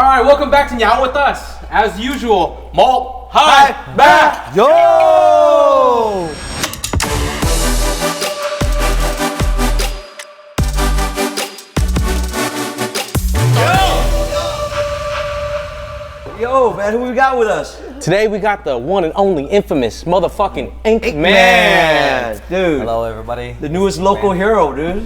All right, welcome back to Nhậu with us. As usual, Mo, hi, back, yo! Yo, man, who we got with us? Today we got the one and only infamous motherfucking INKMAN. Dude. Hello, everybody. The newest local hero, dude.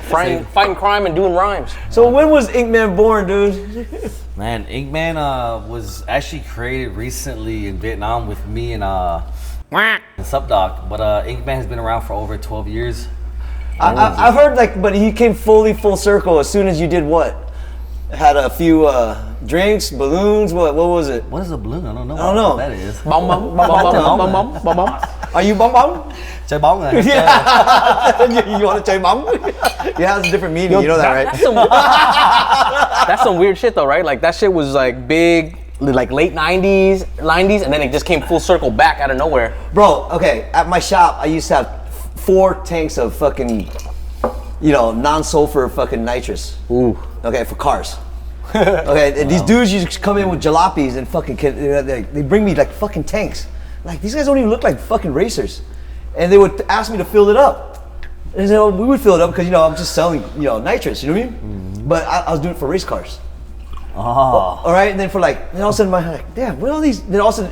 Fighting crime and doing rhymes. So when was INKMAN born, dude? Man, INKMAN was actually created recently in Vietnam with me and Subdoc, but INKMAN has been around for over 12 years. I've heard but he came fully full circle as soon as you did what? Had a few drinks, balloons. What was it? What is a balloon? I don't know. I don't know. What that is. Bong bong bong bong bong bong bong bong. Are you bong bong? Chơi bóng này. Yeah. You want to chơi bóng? It has a different meaning. You know that, right? That's some weird shit though, right? Like that shit was like big, like late 90s, and then it just came full circle back out of nowhere. Bro, okay, at my shop, I used to have 4 tanks of fucking, non-sulfur fucking nitrous. Ooh. Okay, for cars. Okay, and these dudes used to come in with jalopies and fucking, they bring me like fucking tanks. Like, these guys don't even look like fucking racers. And they would ask me to fill it up. And so we would fill it up because, I'm just selling, nitrous, you know what I mean? Mm-hmm. But I was doing it for race cars. Oh. All right, and then then all of a sudden my head, like, damn, what are all these? Then all of a sudden,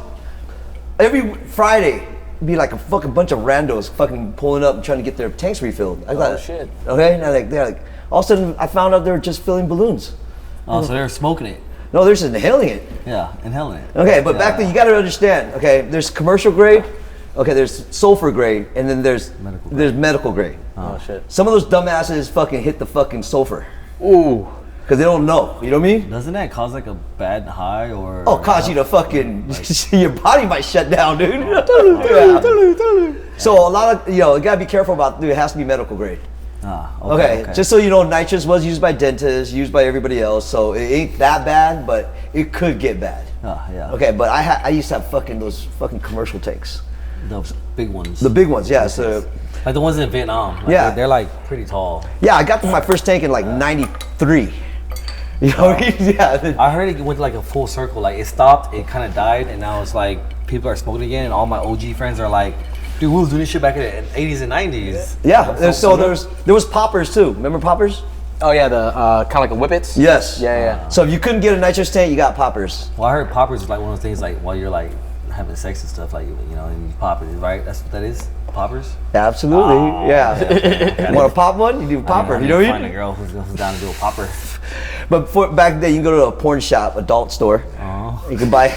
every Friday, it'd be like a fucking bunch of randos fucking pulling up and trying to get their tanks refilled. I thought, shit. Okay, and they're like, all of a sudden I found out they were just filling balloons. Oh, so they're smoking it. No, they're just inhaling it. Yeah, inhaling it. Okay, but back then you gotta understand, okay, there's commercial grade, okay, there's sulfur grade, and then there's medical grade. Oh shit. Some of those dumbasses fucking hit the fucking sulfur. Ooh. Because they don't know, you know what I mean? Doesn't that cause like a bad high or? Oh, cause you to fucking, your body might shut down, dude. So a lot of, you gotta be careful about, dude, it has to be medical grade. Okay, just so you know, nitrous was used by dentists, used by everybody else, so it ain't that bad, but it could get bad. Yeah. Okay, but I used to have those fucking commercial tanks. The big ones. The big ones, yeah. So, like the ones in Vietnam. Like yeah. They're like pretty tall. Yeah, I got my first tank in like '93. You know, yeah. I heard it went like a full circle. Like it stopped, it kind of died, and now it's like people are smoking again, and all my OG friends are like, dude, we was doing this shit back in the 80s and 90s. Yeah, so there was poppers too. Remember poppers? Oh yeah, the kind of like a whippets. Yes. Yeah. So if you couldn't get a nitrous tank, you got poppers. Well, I heard poppers is like one of those things like while you're like having sex and stuff, like and you pop it, right? That's what that is. Poppers. Absolutely. Yeah. You want to pop one? You do a popper. You know what I mean? Find a girl who's down to do a popper. But back then, you can go to a porn shop, adult store. You can buy.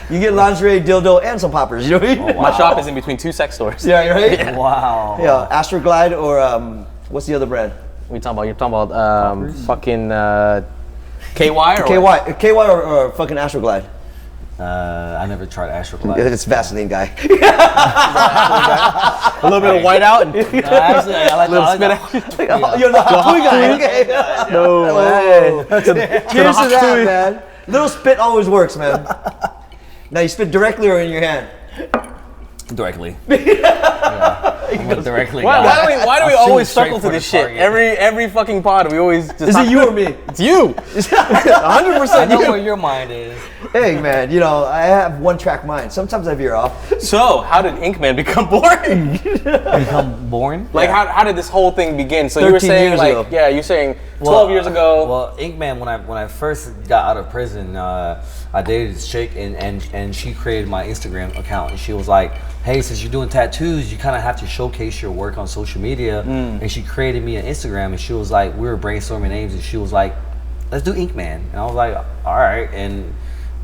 You get lingerie, dildo, and some poppers. You know what I mean? Oh, wow. My shop is in between 2 sex stores. Yeah, right. Yeah. Wow. Yeah, Astroglide or what's the other brand? What are you talking about? You're talking about fucking KY or KY or fucking Astroglide. I never tried Astroglide. It's Vaseline guy. a little bit of white out and Actually, I like that. You're the hot guy. Okay. no way. Cheers to that, man. Little spit always works, man. Now you spit directly or in your hand? Directly. Directly. Why do we always circle to this shit? Every fucking pod we always just. Is it you or me? It's you. 100%. I know where your mind is. Hey man, I have one-track mind. Sometimes I veer off. So how did INKMAN become born? Become born? Like how did this whole thing begin? So you were saying like ago. Yeah, you're saying 12 years ago. Well, INKMAN, when I first got out of prison, I dated this chick and she created my Instagram account and she was like, hey, since you're doing tattoos, you kind of have to showcase your work on social media. And she created me an Instagram and she was like, we were brainstorming names and she was like, let's do INKMAN. And I was like, all right. And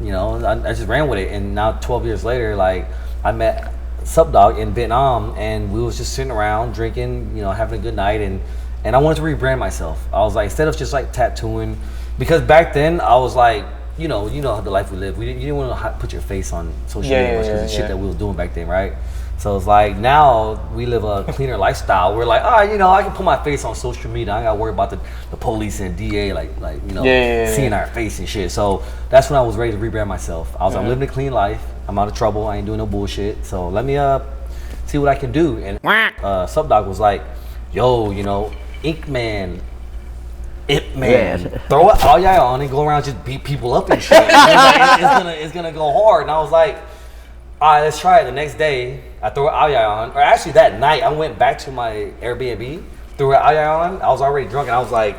I just ran with it. And now 12 years later, like I met Subdog in Vietnam and we was just sitting around drinking, having a good night. And I wanted to rebrand myself. I was like, instead of just like tattooing, because back then I was like, you know the life we live. You didn't want to put your face on social media because of the shit that we was doing back then, right? So it's like now we live a cleaner lifestyle. We're like, I can put my face on social media. I ain't got to worry about the police and DA seeing our face and shit. So that's when I was ready to rebrand myself. I was like, I'm living a clean life. I'm out of trouble. I ain't doing no bullshit. So let me see what I can do. And Subdog was like, yo, INKMAN. It man, throw it all y'all on and go around just beat people up and shit. It's gonna go hard. And I was like, all right, let's try it. The next day, I threw it all y'all on. Or actually that night, I went back to my Airbnb, threw it all y'all on. I was already drunk and I was like,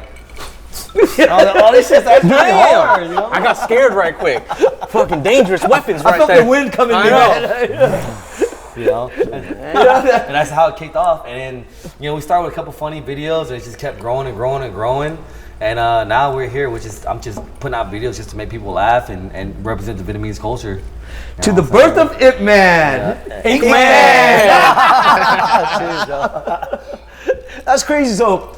oh, this shit's actually hard. You know? I got scared right quick. Fucking dangerous weapons right I felt there. the wind coming in. You know, and that's how it kicked off. And then, we started with a couple funny videos, and it just kept growing and growing and growing. And now we're here, which is I'm just putting out videos just to make people laugh and represent the Vietnamese culture. To the birth of INKMAN. INKMAN. That's crazy. So,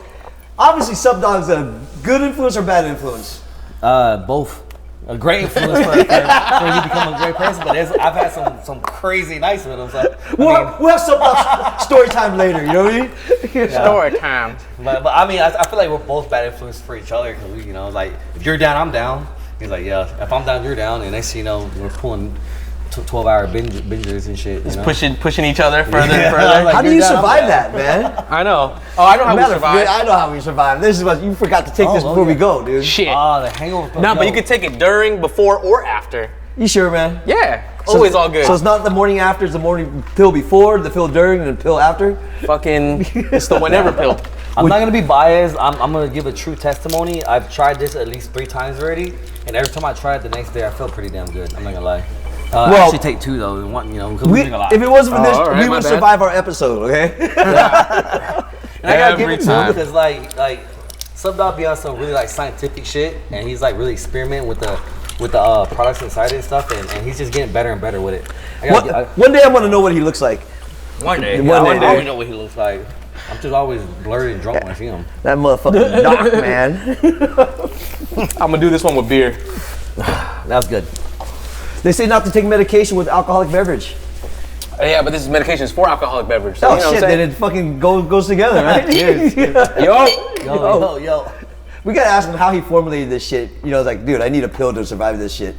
obviously, Subdog's a good influence or bad influence? Both. A great influence for you to become a great person, but I've had some crazy nights with him. So, We'll have Subdog story time later, you know what I mean? Story time. But I mean, I feel like we're both bad influences for each other because we, like if you're down, I'm down. He's like, yeah, if I'm down, you're down, and next thing you know, we're pulling 12-hour bingers and shit. Just pushing each other further and further. Like, How do you survive that, man? I know. Oh, I know how we survive. I know how we survive. This is what you forgot to take this before we go, dude. Shit. The hangover. No, but you could take it during, before, or after. You sure, man? Yeah. Always all good. So it's not the morning after, it's the morning pill before, the pill during, and the pill after? Fucking, it's the whenever pill. I'm not gonna be biased. I'm gonna give a true testimony. I've tried this at least 3 times already, and every time I try it the next day, I felt pretty damn good. I'm not gonna lie. I actually take 2 though, and one, because we drink a lot. If it wasn't for this, all right, we my would bad. survive our episode, okay? And I gotta give Every it to him time. because like Subdog be on some really like scientific shit, and he's like really experimenting with the products inside it and stuff, and he's just getting better and better with it. One day I want to know what he looks like. One day. One day. I always know what he looks like. I'm just always blurry and drunk when I see him. That motherfucking doc, man. I'm gonna do this one with beer. That was good. They say not to take medication with alcoholic beverage. Yeah, but this is medication for alcoholic beverage. So Oh you know shit, what I'm then it fucking goes together, right? Yo. We gotta ask him how he formulated this shit. It's like, dude, I need a pill to survive this shit.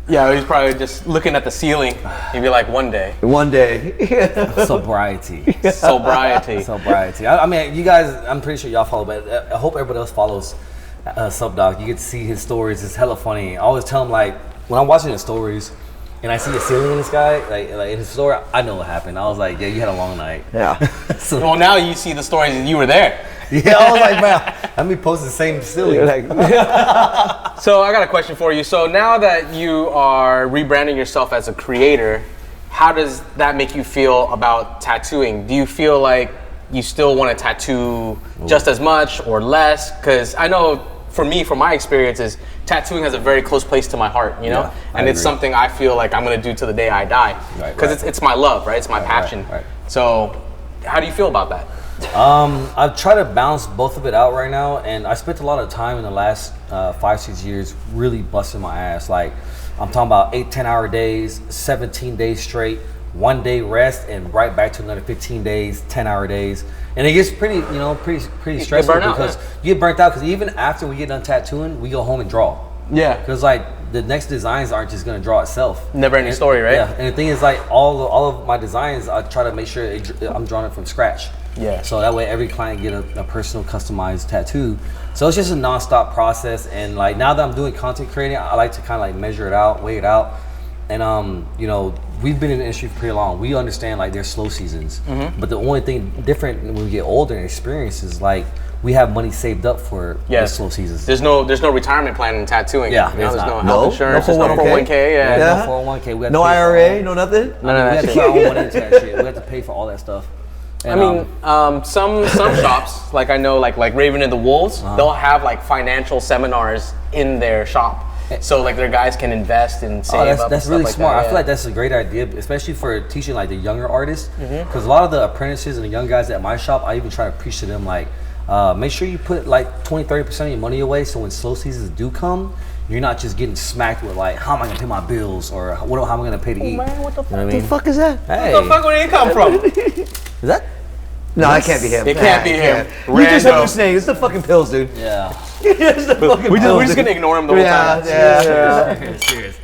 Yeah, he's probably just looking at the ceiling. He'd be like, one day. One day. Sobriety. Sobriety. I mean, you guys, I'm pretty sure y'all follow, but I hope everybody else follows Subdog. You get to see his stories. It's hella funny. I always tell him, like, when I'm watching his stories and I see a ceiling in the sky, like in his story, I know what happened. I was like, yeah, you had a long night. Yeah. Well, now you see the stories and you were there. Yeah, I was like, man, let me post the same ceiling. So I got a question for you. So now that you are rebranding yourself as a creator, how does that make you feel about tattooing? Do you feel like you still want to tattoo just as much or less? Because I know for me, from my experiences, tattooing has a very close place to my heart, Yeah, and it's something I feel like I'm going to do to the day I die. Because it's my love, right? It's my passion. Right. So how do you feel about that? I've tried to balance both of it out right now, and I spent a lot of time in the last 5-6 years really busting my ass. Like, I'm talking about 8-10 hour days, 17 days straight, 1 day rest, and right back to another 15 days, 10-hour days. And it gets pretty stressful because you get burnt out. Because even after we get done tattooing, we go home and draw. Yeah. Because like the next designs aren't just gonna draw itself. Never ending story, right? Yeah. And the thing is, like all of my designs, I try to make sure I'm drawing it from scratch. Yeah. So that way every client get a personal customized tattoo. So it's just a nonstop process. And like now that I'm doing content creating, I like to kind of like measure it out, weigh it out. And we've been in the industry for pretty long. We understand like there's slow seasons. But the only thing different when we get older and experience is like we have money saved up for the slow seasons. There's no retirement plan in tattooing. Yeah, there's there's no not. health insurance, No there's no 401k. Yeah. No 401k. We have No to pay for IRA, no nothing? None of we that have to shit. put our own money into that shit. We have to pay for all that stuff. And, I mean, some shops, like I know, like Raven and the Wolves, they'll have like financial seminars in their shop, so like their guys can invest and save up. That's and really stuff smart. Like that, I feel like that's a great idea, especially for teaching like the younger artists. Because a lot of the apprentices and the young guys at my shop, I even try to preach to them like, make sure you put like 20-30% of your money away, so when slow seasons do come, you're not just getting smacked with like, how am I gonna pay my bills, or how am I gonna pay to eat? man, what the fuck? You know what I mean? fuck is that? Hey, Where the fuck would it come from? is that? No, it can't be him. It can't be him. You just Rando. hallucinating. It's the fucking pills, dude. Yeah. It's the fucking We're pills, just dude. gonna ignore him the whole time. Yeah. Serious.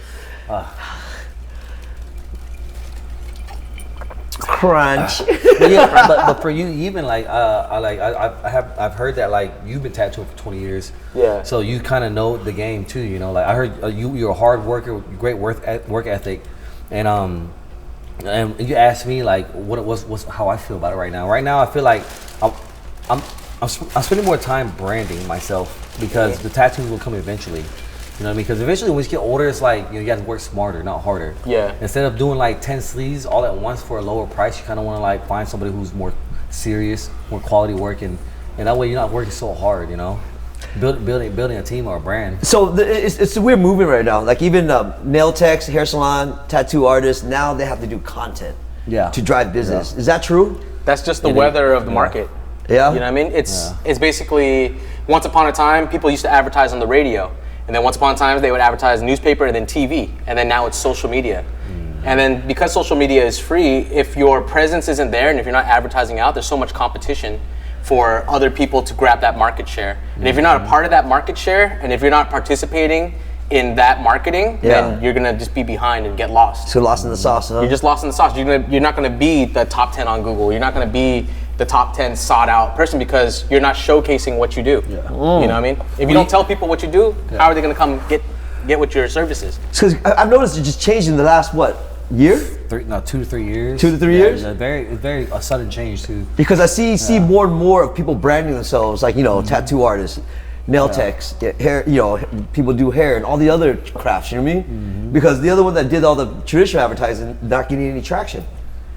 Crunch. but for you, even like I've heard that like you've been tattooing for 20 years. Yeah. So you kind of know the game too. You know, like I heard you're a hard worker, great work ethic, and you asked me like what's how I feel about it right now. Right now, I feel like I'm spending more time branding myself because the tattoos will come eventually. You know what I mean? Because eventually when you get older, it's like, you got to work smarter, not harder. Yeah. Instead of doing like 10 sleeves all at once for a lower price, you kind of want to like find somebody who's more serious, more quality work, and that way you're not working so hard, you know? Building a team or a brand. So it's a weird movement right now. Like even nail techs, hair salon, tattoo artists, now they have to do content to drive business. Yeah. Is that true? That's just the weather of the market. Yeah. You know what I mean? It's basically, once upon a time, people used to advertise on the radio. And then once upon a time, they would advertise newspaper and then TV. And then now it's social media. And then because social media is free, if your presence isn't there and if you're not advertising out, there's so much competition for other people to grab that market share. And if you're not a part of that market share, and if you're not participating in that marketing, then you're gonna just be behind and get lost. So lost in the sauce, huh? You're just lost in the sauce. You're not gonna be the top 10 on Google. You're not gonna be the top 10 sought out person because you're not showcasing what you do. You know what I mean? If you don't tell people what you do, how are they gonna come get what your service is? Because I've noticed it just changed in the last, year? 2 to 3 years. 2 to 3 years? It's very sudden change too. Because I see more and more of people branding themselves, like, tattoo artists, nail techs, hair, people do hair and all the other crafts, you know what I mean? Because the other one that did all the traditional advertising, not getting any traction.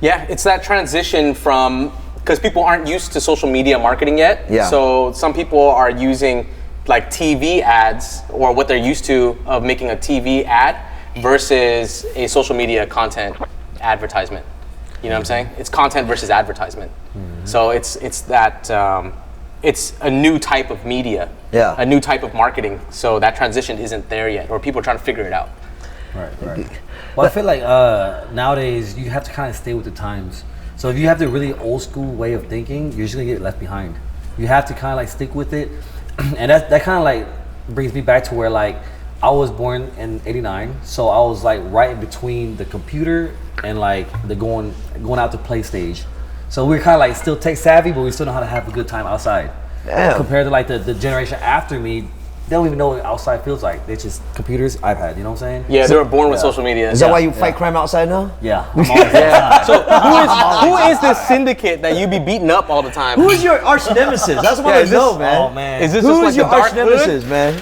Yeah, it's that transition from, because people aren't used to social media marketing yet. Yeah. So some people are using like TV ads or what they're used to of making a TV ad versus a social media content advertisement. You know what I'm saying? It's content versus advertisement. So it's that, it's a new type of media, a new type of marketing. So that transition isn't there yet, or people are trying to figure it out. Right. Well, I feel like nowadays you have to kind of stay with the times. So if you have the really old school way of thinking, you're just gonna get left behind. You have to kind of like stick with it, and that kind of like brings me back to where like I was born in '89, so I was like right in between the computer and like the going out to play stage. So we're kind of like still tech savvy, but we still know how to have a good time outside. Damn. Compared to like the generation after me, they don't even know what outside feels like. It's just computers, iPad. You know what I'm saying? Yeah, they were born with social media. Is that why you fight crime outside now? Yeah. I'm always outside. So who is this syndicate that you be beating up all the time? Who is your arch nemesis? That's what I know, man. Oh man. Is this Who just is like your the arch dark nemesis, man?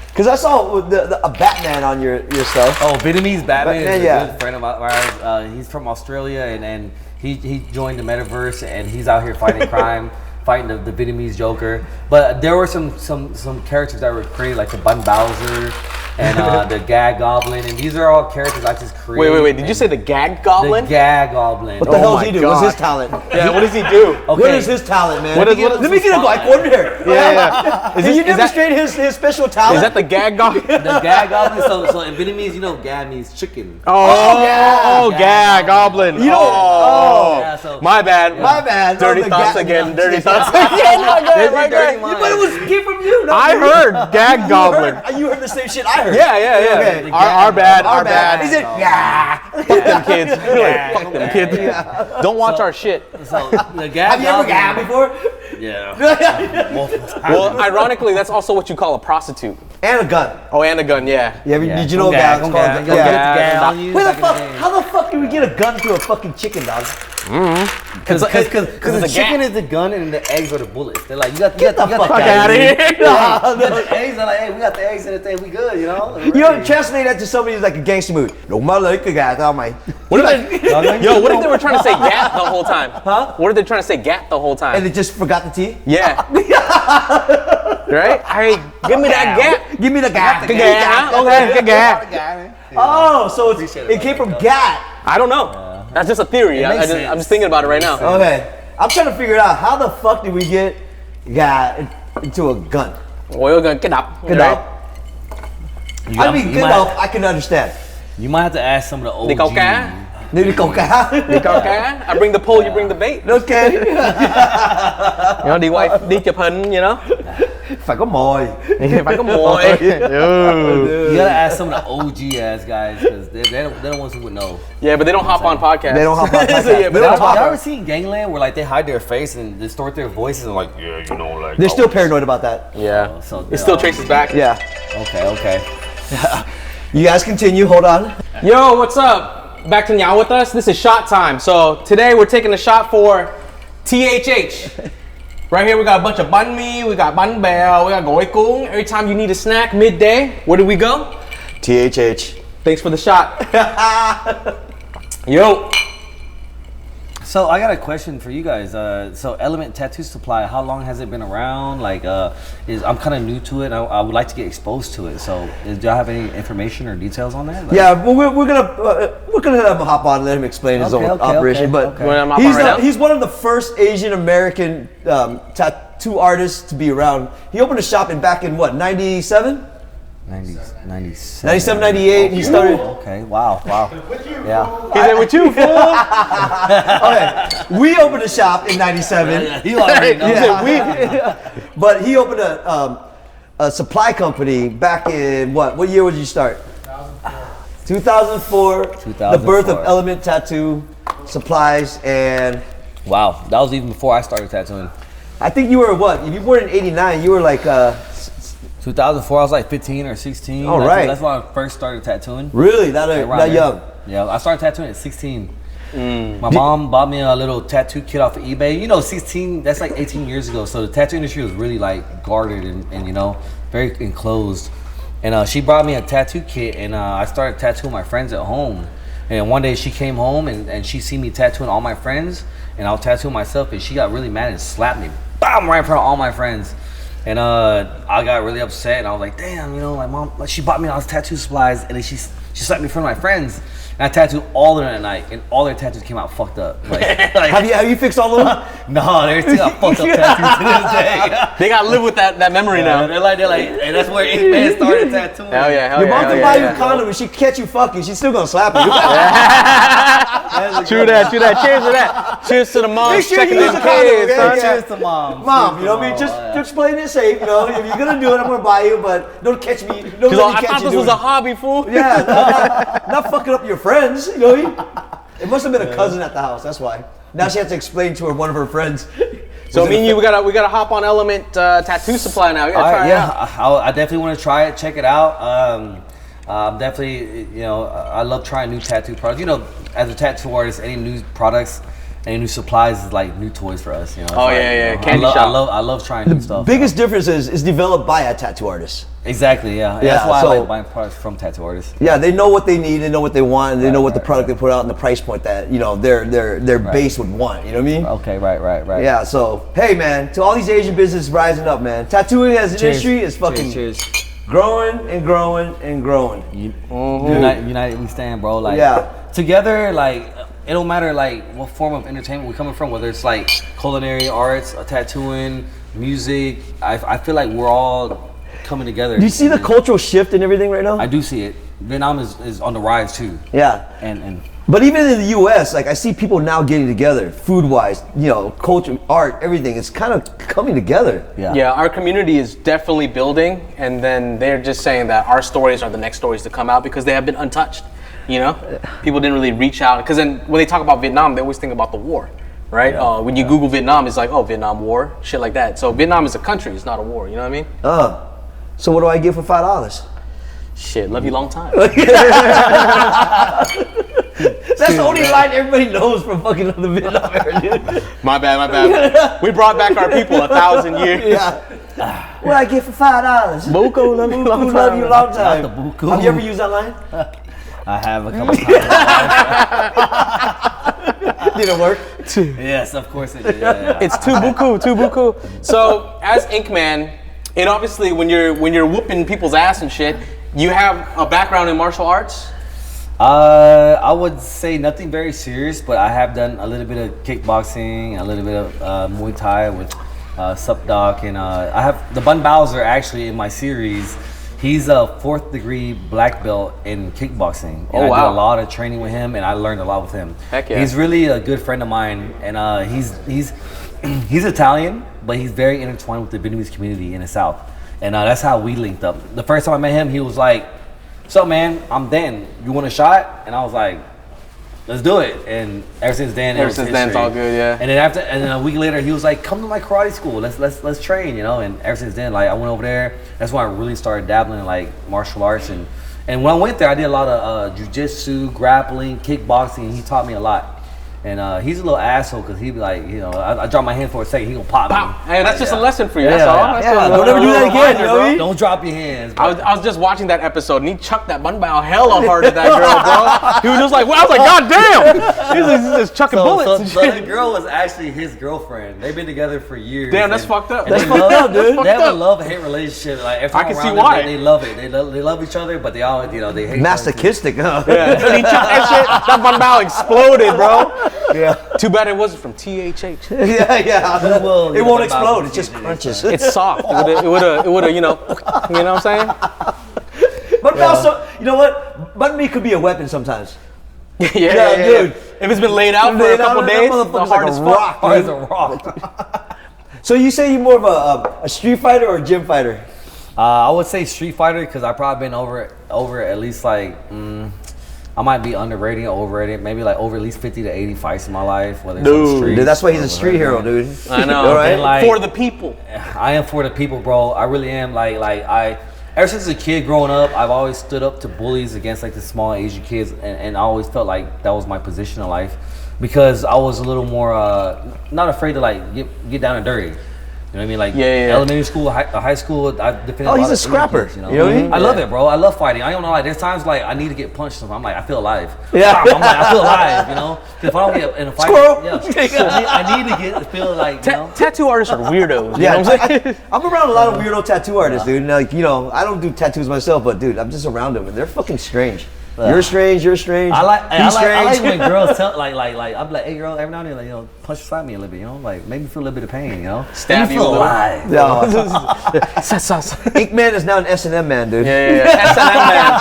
Because I saw a Batman on your stuff. Oh, Vietnamese Batman is a Yeah. good friend of ours. He's from Australia, and he joined the metaverse, and he's out here fighting crime, fighting the Vietnamese Joker. But there were some characters that were created, like the Bun Bowser and the Gag Goblin, and these are all characters I just created. Wait. Did you say the Gag Goblin? The Gag Goblin. What the hell does my he do? God. What's his talent? Yeah, what does he do? Okay. What is his talent, man? What is- Let me get a like one here. Yeah. Can you demonstrate his special talent? Is that the Gag Goblin? The Gag Goblin. So in Vietnamese, Gag means chicken. Gag Goblin. You know? Yeah, so My bad. My bad. Dirty Oh, the thoughts Gag- again. Dirty thoughts again. My dirty bad. mind. But it came from you. I heard Gag Goblin. You heard the same shit I heard. Yeah. Okay. Our bad. Is it? Yeah. Fuck them kids. Fuck them kids. Don't watch our shit. So the Gag Have you ever Goblin. gagged before? Yeah. Multiple times. Well, ironically, that's also what you call a prostitute. And a gun. Oh, and a gun, yeah. Yeah, Yeah. did you know Gag, gag? It's gag, called gag, gag. gag, Yeah. on you Where the back in the fuck? day. How the fuck do we get a gun to a fucking chicken, dog? Because the it's a chicken gat. is the gun and the eggs are the bullets. They're like, you got Get the fuck Outta here. the eggs are like, hey, we got the eggs in the thing, we good, you know? You know, translate that to somebody who's like a gangster movie. No, my like a guy, oh my. What if they were trying to say gat the whole time? Huh? What if they trying to say gat the whole time? And they just forgot the T? Yeah. Right? Hey, give me that gat. Give me the gat. Gat. Okay, gat. Oh, so it came from gat. I don't know. That's just a theory. makes I'm just thinking about it right now. Okay. I'm trying to figure it out. How the fuck did we get gat into a gun? Oil gun, get up. Good Right? up. I mean, good up, I can understand. You might have to ask some of the Di câu OG. cá. Maybe coca. Đi câu cá. I bring the pole, you bring the bait. Okay. Đi quay, đi chụp hình, Phải có mồi. Phải có mồi. You gotta ask some of the OG ass guys because they're the ones who would know. Yeah, but they don't hop on podcasts. They don't hop on podcasts. So, yeah, but Y'all ever seen Gangland where like they hide their face and distort their voices and like, yeah, you know, like. They're still paranoid about that. Yeah. So It still traces back. Yeah. Okay. You guys continue. Hold on. Yo, what's up? Back to Nhậu with us. This is shot time. So today we're taking a shot for THH. Right here we got a bunch of banh mi, we got bánh bèo, we got gỏi cuốn. Every time you need a snack midday, where do we go? THH. Thanks for the shot. Yo. So I got a question for you guys. So Element Tattoo Supply, how long has it been around? Like, I'm kind of new to it. I would like to get exposed to it. So, do y'all have any information or details on that? Like, Yeah, well, we're gonna let him hop on and let him explain his own operation. But You wanna hop on right now? he's one of the first Asian American tattoo artists to be around. He opened a shop back in what, 97? 97. 97, 98. He started. Okay, wow. Yeah. He's there with you, fool. Okay, we opened a shop in 97. You already know. Yeah, but he opened a supply company back in what year would you start? 2004. 2004. The birth of Element Tattoo Supplies, and Wow, that was even before I started tattooing. I think you were what? If you were in '89, you were like 2004, I was like 15 or 16. Oh, right. That's when I first started tattooing. really that Around young. there. Yeah, I started tattooing at 16. My mom bought me a little tattoo kit off of eBay. You know, 16, that's like 18 years ago. So the tattoo industry was really like guarded and you know, very enclosed. And she brought me a tattoo kit and I started tattooing my friends at home. And one day she came home and she seen me tattooing all my friends and I was tattooing myself and she got really mad and slapped me. Bam! Right in front of all my friends. And I got really upset and I was like, damn, you know, my mom, she bought me all these tattoo supplies and then she slapped me in front of my friends. And I tattooed all of them at night and all their tattoos came out fucked up. Like, Have you fixed all of them? no, they still got fucked up tattoos to this day. They gotta live with that memory now. They're like, and that's where INKMAN started tattooing. Hell yeah, Your mom can buy you a condom and she catch you fucking, she's still gonna slap you. True that. Cheers to that. Cheers to the moms Make sure checking you use them a condom, kids, okay? son. Yeah. Cheers to mom. Mom, you know what I mean? Just playing it safe, you know. If you're gonna do it, I'm gonna buy you, but don't catch me. Don't She's let like, me I catch thought you this was doing a it. hobby, fool. Yeah, not fucking up your friends, you know. It must have been a cousin at the house. That's why. Now she has to explain to one of her friends. So me and you, we gotta hop on Element Tattoo Supply now. We gotta try it out. I definitely want to try it, check it out. I'm definitely, you know, I love trying new tattoo products. You know, as a tattoo artist, any new products, any new supplies is like new toys for us. You know. It's like, yeah. you know, Candy shop. I love trying new stuff. Biggest difference is developed by a tattoo artist. Exactly. Yeah. Yeah, That's why so- I like buying products from tattoo artists. Yeah, they know what they need, they know what they want, and they know what the right, product they put out and the price point that their base would want. You know what I mean? Okay. Right. Yeah. So hey, man, to all these Asian businesses rising up, man, tattooing as an industry is fucking Cheers. growing and growing and growing. United we stand, bro. Like Yeah. together, like it don't matter like what form of entertainment we're coming from, whether it's like culinary arts, tattooing, music. I feel like we're all coming together. Do you see the cultural shift and everything right now? I do see it. Vietnam is on the rise too. Yeah. And But even in the U.S., like I see people now getting together, food-wise, you know, culture, art, everything. It's kind of coming together. Yeah, our community is definitely building, and then they're just saying that our stories are the next stories to come out because they have been untouched. You know, people didn't really reach out because then when they talk about Vietnam, they always think about the war, right? When you Google Vietnam, it's like, oh, Vietnam War, shit like that. So Vietnam is a country, it's not a war. You know what I mean? So what do I get for $5? Shit, love you long time. That's the only line everybody knows from fucking the Vietnam era, dude. My bad. We brought back our people 1,000 years. Yeah. What do I get for $5? Buko, love you long Buku, time. love you long time. Not the buku. Have you ever used that line? I have a couple times. Did it work? Yes, of course it did. Yeah. It's too buku. So as INKMAN, and obviously when you're whooping people's ass and shit, you have a background in martial arts. I would say nothing very serious, but I have done a little bit of kickboxing, a little bit of Muay Thai with Supdoc, and I have the Bun Bowser actually in my series. He's a 4th degree black belt in kickboxing. And I did a lot of training with him, and I learned a lot with him. Heck yeah. He's really a good friend of mine, and he's Italian, but he's very intertwined with the Vietnamese community in the South, and that's how we linked up. The first time I met him, he was like, "So man, I'm Dan. You want a shot?" And I was like, "Let's do it." And ever since then, Ever since then, it's all good, yeah. And then a week later, he was like, "Come to my karate school. Let's train," you know. And ever since then, like I went over there. That's when I really started dabbling in like martial arts, and when I went there, I did a lot of jujitsu, grappling, kickboxing. And he taught me a lot. And he's a little asshole because he'd be like, you know, I drop my hand for a second, he gonna pop me. Hey, that's just a lesson for you. Yeah, that's all. yeah. That's Don't ever do that again, you know what I mean? Don't drop your hands. I was just watching that episode and he chucked that bun bao hella hard at that girl, bro. He was just like, well, I was like, God damn! He's just chucking bullets and So shit. the girl was actually his girlfriend. They've been together for years. Damn, that's fucked up. That's fucked up, dude. They have a love-hate relationship. Like every time I can I'm see around why. them, they love it. They love each other, but they always, you know, they hate Masochistic, huh? Yeah, until he chucked that shit, that bun bao exploded, bro. Yeah. Too bad it wasn't from THH. Yeah. Well, It won't explode. It just crunches. It's soft. It would have, you know what I'm saying? But also, you know what? Bun meat could be a weapon sometimes. Yeah, dude. If it's been laid out for a couple days, the motherfucker's hard like as a fuck. rock. Hard as a rock. So you say you're more of a street fighter or a gym fighter? I would say Street Fighter because I've probably been over at least like I might be underrated or overrated, maybe like over at least 50 to 80 fights in my life. Whether it's on the streets Dude, that's why he's or a street hero, whatever. dude. I know. All right? Like, For the people. I am for the people, bro. I really am. Like I, ever since a kid growing up, I've always stood up to bullies against like the small Asian kids, and I always felt like that was my position in life because I was a little more not afraid to like get down and dirty. You know what I mean? Like elementary school, high school, I defended. Oh, he's lot a of scrapper. kids, You know what I mean? I love it, bro. I love fighting. I don't know, like there's times like I need to get punched. I'm like, I feel alive. Yeah. I'm like, I feel alive. You know, 'cause if I don't get in a fight, Squirrel. I need to feel like you know. Tattoo artists are weirdos. You Yeah, know what I'm saying? I'm around a lot of weirdo tattoo artists, dude. And like, you know, I don't do tattoos myself, but dude, I'm just around them, and they're fucking strange. You're strange. You're strange. I like He's when girls tell like I'm like, hey girl, every now and then, like, you know, punch beside me a little bit, you know, like make me feel a little bit of pain, you know, Stab make me you a feel little. alive. No. INKMAN is now an S&M man, dude. Yeah. S&M man.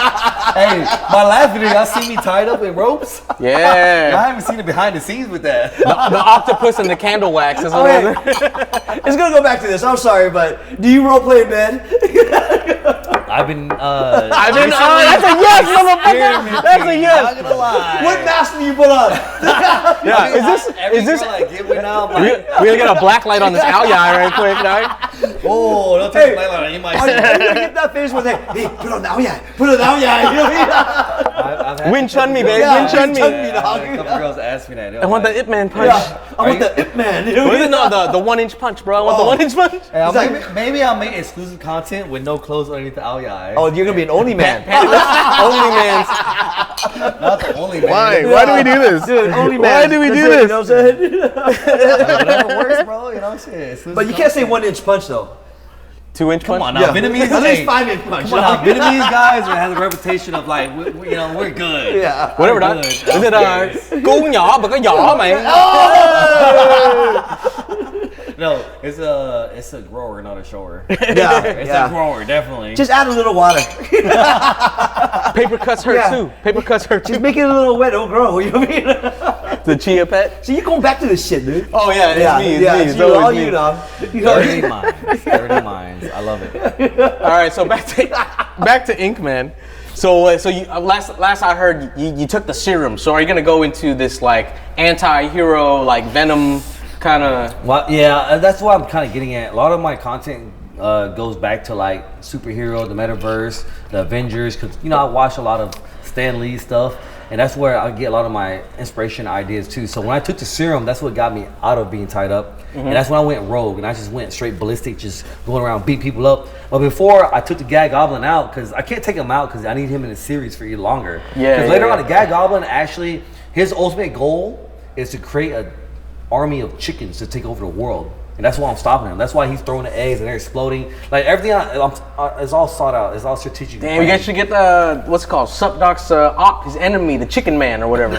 Hey, my last video, y'all see me tied up in ropes? Yeah. I haven't seen it behind the scenes with that. The octopus and the candle wax is what it is. It's gonna go back to this. I'm sorry, but do you role play in bed? I've been That's a yes, motherfucker. That's a yes. Not gonna lie. What mask do you put on? Yeah. Is this? like give me now? We gonna get a black light on this out guy right quick, right? Oh, don't Hey, take my light. You might Are you gonna get that face with hey, put on now, yeah, put on now, yeah. You know what I mean? Win Chun me, baby. Yeah, Win Chun Win Chun me. me, a dog. couple girls asked me that. They I were want the like, Ip Man punch. Yeah, I want the Ip Man. You know What is what it? No, the 1-inch punch, bro. I want the 1-inch punch. Hey, It's like- maybe I'll make exclusive content with no clothes underneath the owl eye. Oh, you're gonna be an only man. Only man's. Not the only man. Why do we do this? Dude, only Why man. do we That's do it, this? You know what I'm saying? Whatever works, bro. You know what I'm saying? But you can't say 1-inch punch though. 2-inch punch. Come on now, Yeah. Vietnamese. At least hey, 5-inch punch. Come on now, Vietnamese guys have a reputation of like, you know, we're good. Yeah. Whatever Good. that. Is it cú nhỏ mà có nhỏ mày? No, it's a grower, not a shower. Yeah. It's Yeah. a grower, definitely. Just add a little water. Paper cuts hurt Yeah. too. Paper cuts hurt Just too. make it a little wet. It'll grow. You know what I mean? The chia pet. So you're going back to this shit, dude. Oh yeah, it's me. It's me. It's It's you, all always you, me. dog. You know what I mean? Dirty minds. Dirty minds. I love it. All right, so back to INKMAN. So you last I heard you took the serum. So are you gonna go into this like anti-hero like Venom kind of? Well, yeah, that's what I'm kind of getting at. A lot of my content goes back to like superhero, the metaverse, the Avengers, because you know I watch a lot of Stan Lee stuff, and that's where I get a lot of my inspiration ideas too. So when I took the serum, that's what got me out of being tied up, and that's when I went rogue and I just went straight ballistic, just going around beating people up. But before I took the Gag Goblin out, because I can't take him out because I need him in the series for even longer. Yeah, Because later yeah. on, the Gag Goblin actually his ultimate goal is to create a army of chickens to take over the world, and that's why I'm stopping him. That's why he's throwing the eggs and they're exploding. Like everything, it's all sought out. It's all strategic. Damn, you guys should get the what's it called? Supdoc's op, his enemy, the Chicken Man or whatever.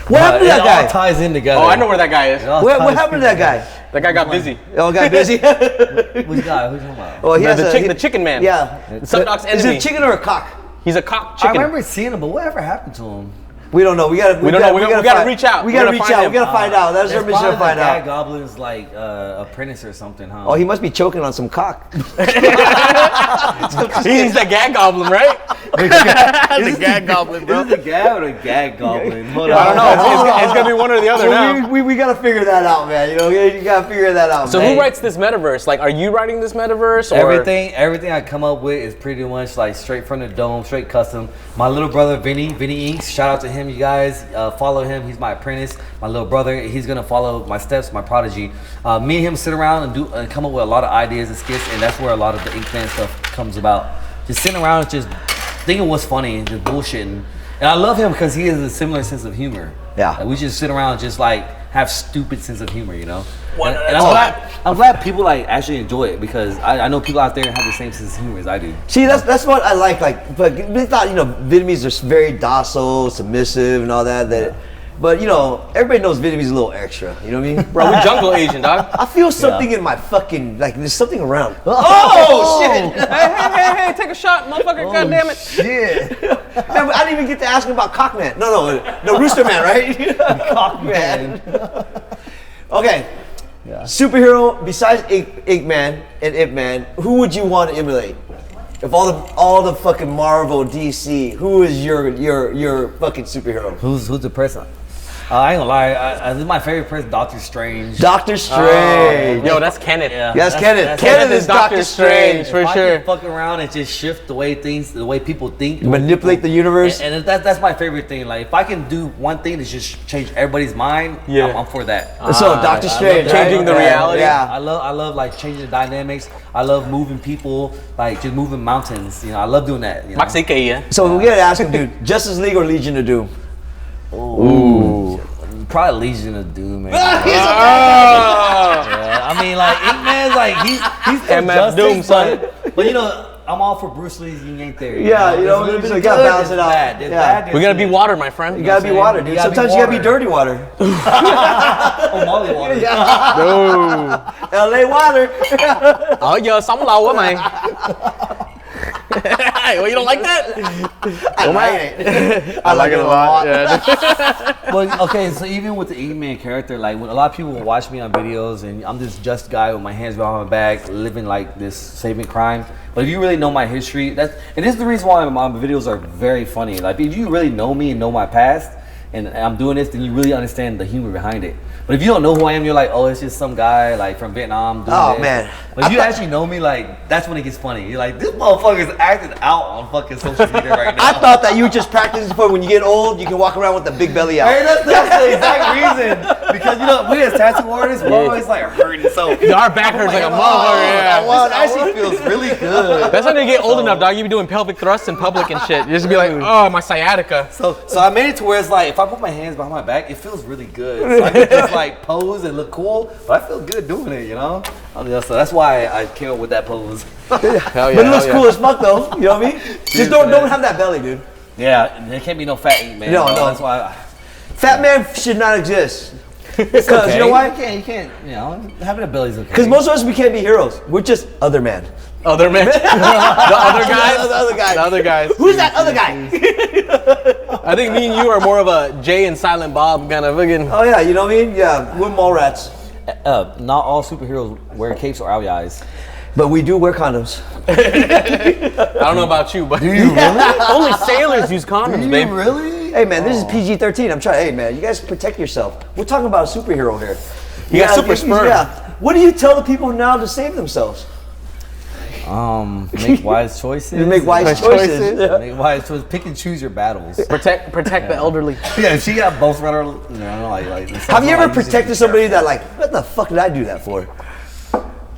What happened to that It all guy? ties in together. Oh, I know where that guy is. It all What ties happened to that guy? That guy got busy. Oh, got busy? Which guy? Who's talking about? Oh, he has The Chicken Man. Yeah. Supdoc's Is it enemy. a chicken or a cock? He's a cock I chicken. remember seeing him, but whatever happened to him? We don't know. We gotta reach out. We gotta reach out. We gotta find out. That's our mission to find out. Gag Goblin's like apprentice or something, huh? Oh, he must be choking on some cock. He's the gag goblin, right? The gag goblin, bro. Is it the gag or the gag goblin? Hold on. I don't know. It's gonna be one or the other now. We gotta figure that out, man. You know, you gotta figure that out. So man. who writes this metaverse? Like, are you writing this metaverse? Or? Everything I come up with is pretty much like straight from the dome, straight custom. My little brother Vinny Inks, shout out to him, you guys. Follow him. He's my apprentice. My little brother, he's gonna follow my steps, my prodigy. Me and him sit around and come up with a lot of ideas and skits, and that's where a lot of the INKMAN stuff comes about. Just sitting around and just thinking what's funny and just bullshitting. And I love him because he has a similar sense of humor. Yeah. Like, we just sit around and just like have stupid sense of humor, you know. And I'm glad people like actually enjoy it because I know people out there have the same sense of humor as I do. See, that's what I like. But we thought, you know, Vietnamese are very docile, submissive, and all that. But you know, everybody knows Vietnamese is a little extra. You know what I mean? Bro, we jungle Asian, dog. I feel something in my fucking there's something around. Oh shit! Hey, take a shot, motherfucker! God damn it! Shit! Man, I didn't even get to ask him about Cockman. No, Rooster Man, right? Cockman. Okay. Yeah. Superhero besides INKMAN and Ip Man, who would you want to emulate? If all the fucking Marvel, DC, who is your fucking superhero? Who's the person? I ain't gonna lie, this is my favorite person, Doctor Strange. Doctor Strange. Yo, that's Kenneth. Yeah. Yes, Kenneth. Kenneth is Doctor Strange for If I sure. can fuck around and just shift the way people think, Manipulate the universe. and that's my favorite thing. Like if I can do one thing to just change everybody's mind, Yeah. I'm for that. So Doctor Strange, changing the reality. Yeah. I love like changing the dynamics. I love moving people, like just moving mountains. You know, I love doing that. You know? Max Ike, So we gotta ask him, dude, Justice League or Legion of Doom? Ooh. Probably Legion of Doom, man. Yeah, I mean, like INKMAN's like he's MF Doom, son. But you know, I'm all for Bruce Lee's Yin Yang Theory. Yeah, you know, There's so good, you gotta there's balance it out. bad, there's Yeah. bad, there's We gotta be good. water, my friend. You gotta be water, dude. You gotta be Sometimes you gotta be water. dirty water. Oh, Molly water. LA water. Ở giờ sống lâu quá mày. Well, you don't like that? I like it. I like it a lot. Yeah. Well, okay, so even with the INKMAN character, like when a lot of people watch me on videos and I'm this just guy with my hands behind my back, living like this saving crime. But if you really know my history, and this is the reason why my videos are very funny. Like if you really know me and know my past, and I'm doing this, then you really understand the humor behind it. But if you don't know who I am, you're like, oh, it's just some guy like from Vietnam doing this. Man. But if you actually know me, like that's when it gets funny. You're like, this motherfucker's acting out on fucking social media right now. I thought that you just practiced for when you get old, you can walk around with the big belly out. Hey, that's the exact reason. Because you know, we as tattoo artists, we're always like hurting. So Our back hurts like a motherfucker. Yeah. Well, it actually feels really good. That's when you get old enough, dog. You be doing pelvic thrusts in public and shit. You just be like, oh, my sciatica. So I made it to where it's like, if I put my hands behind my back, it feels really good. So I can just like pose and look cool, but I feel good doing it, you know? So that's why I came up with that pose. Hell yeah. But it looks cool as fuck though. You know what I mean? Just don't have that belly, dude. Yeah, there can't be no fat ink, man. No. That's why. Fat man should not exist. Because Okay. you know why? You can't, you know, having a belly's okay. Because most of us, we can't be heroes. We're just other man. Other men. The other guys. The other guy. The other guys. Who's that other guy? I think me and you are more of a Jay and Silent Bob kind of fucking. Oh yeah, you know what I mean? Yeah, we're mall rats. Not all superheroes wear capes or eyes. But we do wear condoms. I don't know about you, but Do you really? only sailors use condoms, babe. Really? Hey man, this is PG-13. I'm trying. Hey man, you guys protect yourself. We're talking about a superhero here. You got super sperm. Yeah. What do you tell the people now to save themselves? Make wise choices. You make wise choices. Yeah. Make wise choices. Pick and choose your battles. Protect the elderly. Yeah, she got both runner. You know, like Have you ever protected somebody that like, what the fuck did I do that for?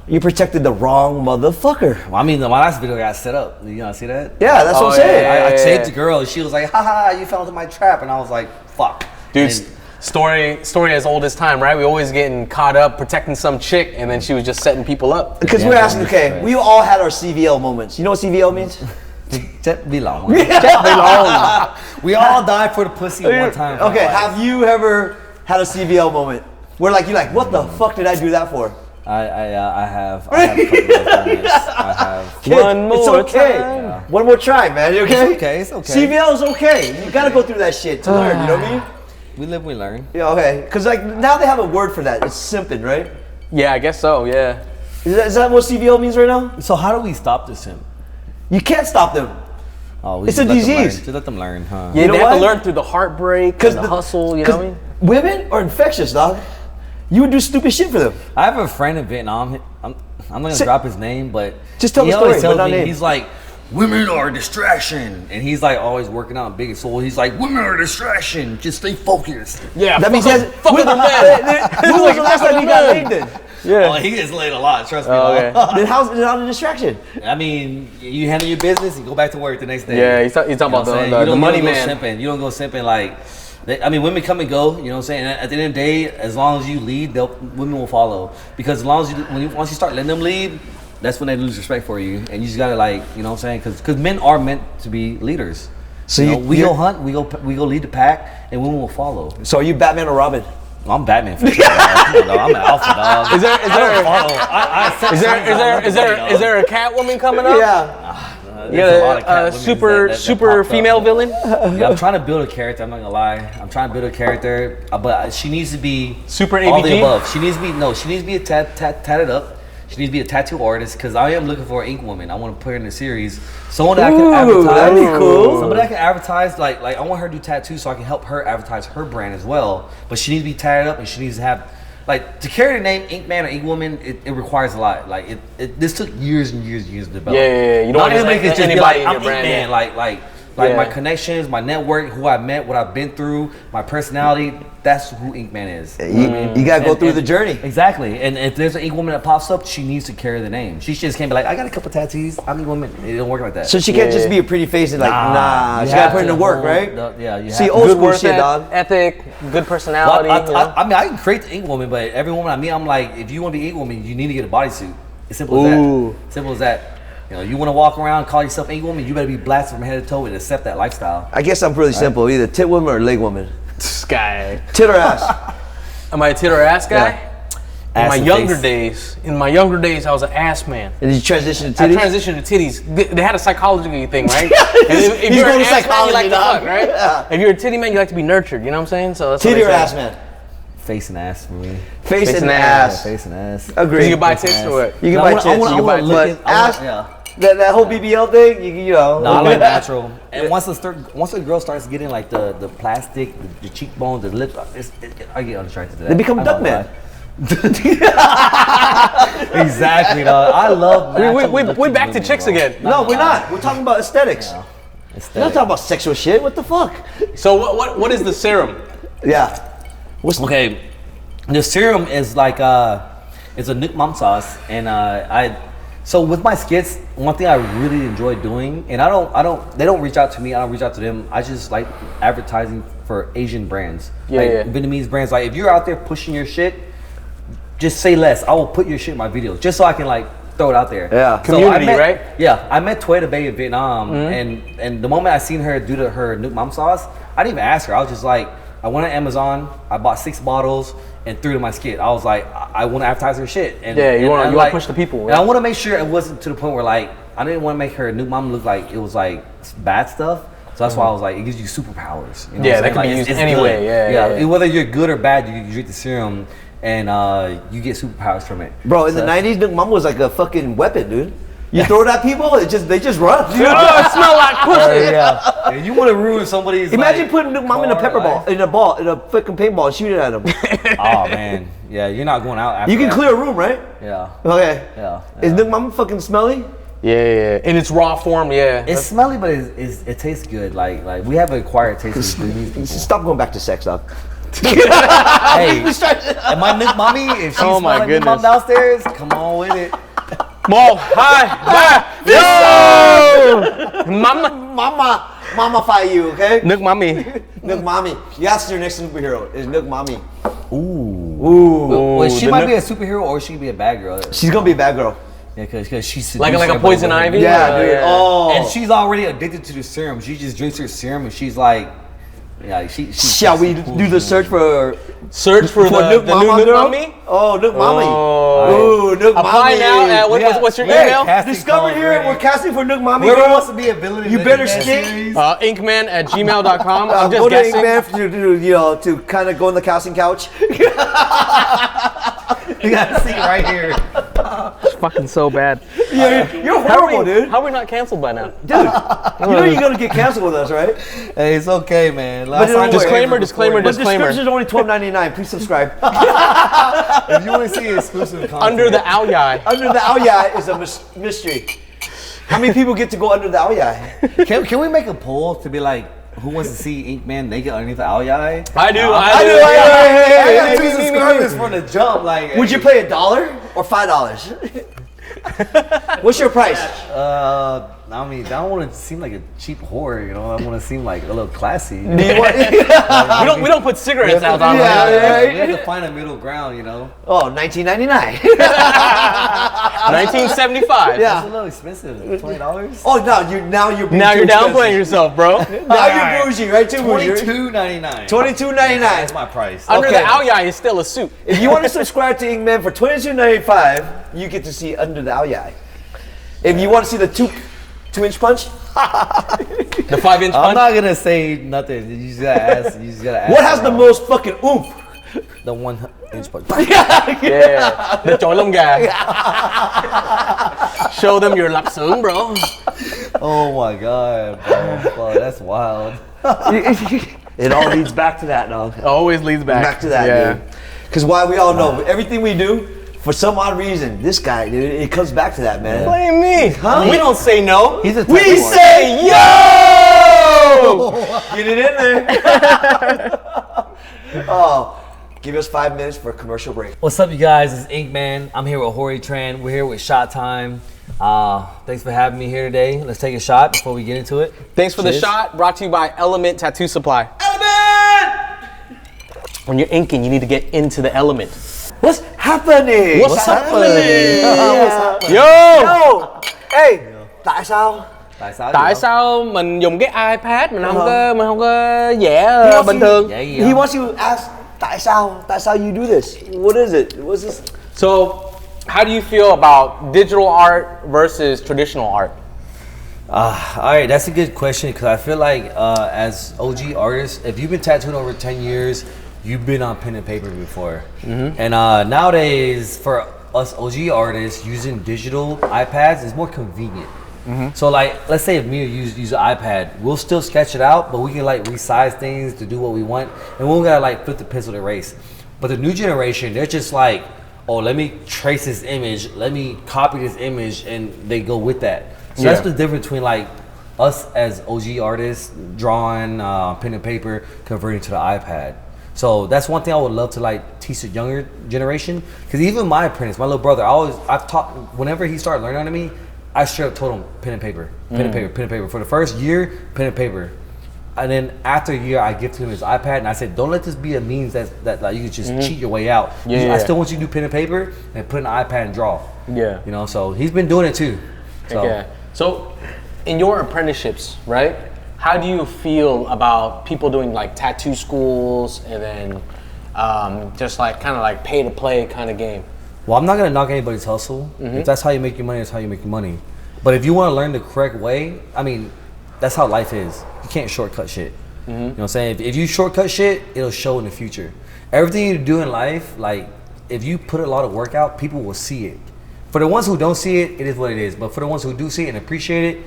You protected the wrong motherfucker. Well, I mean, my last video got set up. You know, see that? Yeah, that's what I'm saying. I saved the girl, and she was like, "Haha, you fell into my trap," and I was like, "Fuck." Dude, And- story as old as time, right? We always getting caught up protecting some chick, and then she was just setting people up. Because Yeah, we're asking, that's okay, right. we all had our CVL moments. You know what CVL means? That be long. Yeah. We all died for the pussy one time. Okay, have you ever had a CVL moment where like you're like, what the fuck did I do that for? I have a couple of things. I have. Kid, One more it's okay. time. Yeah. One more try, man. You okay? It's okay. CVL is okay. You gotta go through that shit to learn. You know what I mean? We live, we learn. Yeah, okay. Because like now they have a word for that. It's simping, right? Yeah, I guess so. Yeah. Is that what CVL means right now? So how do we stop this simp? You can't stop them. Oh, we It's just a let them learn. disease. Just let them learn, huh? Yeah, You know they have why? to learn through the heartbreak and the hustle. You know what I mean? Women are infectious, dog. You would do stupid shit for them. I have a friend in Vietnam. I'm not gonna drop his name, but Just tell he the story, always tells but not me, name. he's like, women are a distraction, and he's like always working out big soul. He's like, women are a distraction. Just stay focused. Yeah. That means he has. fuck with the man. When was the last time he got laid then? Oh, he gets laid a lot. Trust me. Okay. Then how's it not a distraction? I mean, you handle your business, you go back to work the next day. Yeah, he's talking about the money man. Simping. You don't go simping like. I mean, women come and go. You know what I'm saying? At the end of the day, as long as you lead, women will follow. Because as long as once you start letting them lead, that's when they lose respect for you. And you just gotta like, you know what I'm saying? Because men are meant to be leaders. So you know, we go hunt, we go lead the pack, and women will follow. So are you Batman or Robin? I'm Batman for sure. Dog. I'm an alpha dog. Is there Is there a Catwoman coming up? Yeah. You got a super female villain? Yeah, I'm trying to build a character. I'm not gonna lie. I'm trying to build a character, but she needs to be Super all the ABG? above. She needs to be tatted up. She needs to be a tattoo artist because I am looking for an ink woman. I want to put her in a series. Someone that I can advertise. That'd be cool. Somebody that can advertise. Like I want her to do tattoos so I can help her advertise her brand as well. But she needs to be tatted up and she needs to have. Like to carry the name Inkman or Inkwoman, it requires a lot. Like this took years and years to develop. Yeah. You don't Not want anybody can just be anybody like, in I'm your brand. Inkman. Yeah. Like my connections, my network, who I met, what I've been through, my personality. That's who Inkman is. You gotta go through the journey. Exactly. And if there's an ink woman that pops up, she needs to carry the name. She just can't be like, I got a couple tattoos. I'm a woman. It don't work like that. So she can't just be a pretty face and like, nah. You She gotta have put in the work, hold right? You See, have old to. school shit, dog. ethic, good personality. Well, you know? I mean, I can create the ink woman, but every woman I meet, I'm like, if you want to be ink woman, you need to get a bodysuit. It's simple as that. Simple as that. You know, you want to walk around, call yourself ink woman, you better be blasted from head to toe and accept that lifestyle. I guess I'm pretty simple. Either tit woman or leg woman. This guy. Tit or ass. Am I a tit or ass guy? Yeah. In Ass my and younger face. days, I was an ass man. And did you transition to I titties? transitioned to titties. They had a psychology thing, right? And if He's you're going an to ass man, you like psychology, to dog. fuck, right? Yeah. If you're a titty man, you like to be nurtured. You know what I'm saying? So that's what Titty they or say. ass man? Face and ass for me. Face and and ass. ass. Face and ass. Agree. You can buy Face and tits ass. to it. You can I buy wanna- tits. I wanna you can buy look but at- I wanna- ass. yeah. That whole BBL thing, you know. No, I like natural. And once the girl starts getting like the plastic, the cheekbones, the lips, I get unattracted to that. They become I duck don't know man. why. Exactly, dog. I love natural We're looking back to women, chicks bro. again. No, we're not. We're talking about aesthetics. Yeah. We're not talking about sexual shit. What the fuck? So what is the serum? Yeah. Okay, the serum is like it's a Nook Mom sauce, and so with my skits, one thing I really enjoy doing, and they don't reach out to me, I don't reach out to them. I just like advertising for Asian brands, like Vietnamese brands. Like if you're out there pushing your shit, just say less. I will put your shit in my videos just so I can like throw it out there. Yeah. Community, right? Yeah, I met Toy the Bay in Vietnam, and the moment I seen her do her Nook Mom sauce, I didn't even ask her. I was just like, I went on Amazon, I bought 6 bottles and threw it in my skit. I was like, I want to advertise her shit. And, You want to like, push the people. And I want to make sure it wasn't to the point where like I didn't want to make her Nook Mom look like it was like bad stuff. So that's why I was like, it gives you superpowers. You know Yeah, what I'm that could saying? be Like, used it's anyway. good. Yeah. Whether you're good or bad, you drink the serum and you get superpowers from it. Bro, in So the 90s, Nook Mama was like a fucking weapon, dude. You throw it at people, they just run. Oh, it smell like pussy. yeah. And you want to ruin somebody's. Imagine like, putting Nook Mama in a car pepper life. ball, in a fucking paintball, and shoot it at them. Oh man, yeah, you're not going out after You can that. clear a room, right? Yeah. Okay. Yeah. Is Nook Mama fucking smelly? Yeah. In its raw form, yeah. It's smelly, but it tastes good. Like we have an acquired taste with Vietnamese people. Stop going back to sex, dog. Hey, and my Nook Mommy, if she Oh smells my like Nook Mom goodness. downstairs, come on with it. Mo, hi, bye. Yo, Mama fight you, okay? Nook mommy. Nook Mommy. That's your next superhero, is Nook Mommy. Well, she the might Nook- be a superhero or she could be a bad girl. She's gonna be a bad girl. Yeah, because she's Like a seduced poison everybody. ivy? Yeah, dude. yeah. Oh. And she's already addicted to the serum. She just drinks her serum and she's like Yeah, Shall we do the search for Search for the Nook new Mama Nook girl? Mommy? Oh, Nook Mommy. Oh. Ooh, Nook Apply Mommy. now at what's your email? Discover here. We're casting for Nook Mommy Whoever girl. wants to be a villain, You better skate. INKMAN@gmail.com. I'm Go just to guessing. INKMAN to kind of go on the casting couch. You gotta see right here. It's fucking so bad. You're horrible, dude. How are we not canceled by now? Dude, you know you're gonna get canceled with us, right? Hey, it's okay, man. But don't worry. Disclaimer. But subscription is only $12.99. Please subscribe. If you want to see exclusive content, Under the owl eye. Under the owl eye is a mystery. How many people get to go under the owl eye? can we make a poll to be like, who wants to see INKMAN naked underneath the owl eye? I do. I got 2 subscribers from the jump. Like, Would you pay $1 or $5? What's your price? I mean, I don't want to seem like a cheap whore, you know. I want to seem like a little classy. Do you want? We don't put cigarettes out on Yeah, there. We have to find a middle ground, you know. Oh, $19.99. 1975. Yeah. It's a little expensive. $20. Oh, now you're Now you're downplaying yourself, bro. Now you're bougie, right? Too bougie. $22.99. $22.99. That's my price. Under Okay. the owl eye is still a suit. If you want to subscribe to INKMAN for $22.95, you get to see Under the Owl Eye. If you want to see the 2-inch punch, The 5-inch I'm punch. not gonna say nothing. You just gotta ask. You just gotta ask. what has the most fucking oomph? The 1-inch punch. Yeah. The choi lông gà. Show them your lap sướng, bro. Oh my god, bro. That's wild. It all leads back to that, dog. Always leads back. Back to that, dude. Because why we all know everything we do, for some odd reason, this guy, dude, it comes back to that, man. What do you mean? Huh? We don't say no. He's a We type of say yo! Get it in there. Oh, give us 5 minutes for a commercial break. What's up, you guys? It's INKMAN. I'm here with Hori Tran. We're here with Shot Time. Thanks for having me here today. Let's take a shot before we get into it. Thanks for the Cheers. shot. Brought to you by Element Tattoo Supply. Element! When you're inking, you need to get into the element. What's happening? What's happening? Yeah. Yo! Yo! Hey, tại sao? Tại sao mình dùng cái iPad mình không có vẽ bình thường? He wants you to ask tại sao? Tại sao you do this? What is it? What's this? So, how do you feel about digital art versus traditional art? All right, that's a good question because I feel like as OG artists, if you've been tattooing over 10 years, you've been on pen and paper before. And nowadays, for us OG artists, using digital iPads is more convenient. So like, let's say if me or you use an iPad, we'll still sketch it out, but we can like resize things to do what we want, and we don't gotta like flip the pencil to erase. But the new generation, they're just like, oh, let me trace this image, let me copy this image, and they go with that. So that's the difference between like us as OG artists drawing pen and paper, converting to the iPad. So that's one thing I would love to like teach the younger generation. Because even my apprentice, my little brother, I've taught, whenever he started learning under me, I straight up told him pen and paper, pen and paper, pen and paper. For the first year, pen and paper. And then after a year, I gifted him his iPad, and I said, don't let this be a means that like you can just cheat your way out. I still want you to do pen and paper and put in an iPad and draw. Yeah. You know, so he's been doing it too. So. Okay. So, in your apprenticeships, right? How do you feel about people doing like tattoo schools and then just like kind of like pay to play kind of game? Well, I'm not gonna knock anybody's hustle. If that's how you make your money, that's how you make your money. But if you want to learn the correct way, I mean, that's how life is. You can't shortcut shit. You know what I'm saying? If you shortcut shit, it'll show in the future. Everything you do in life, like if you put a lot of work out, people will see it. For the ones who don't see it, it is what it is. But for the ones who do see it and appreciate it,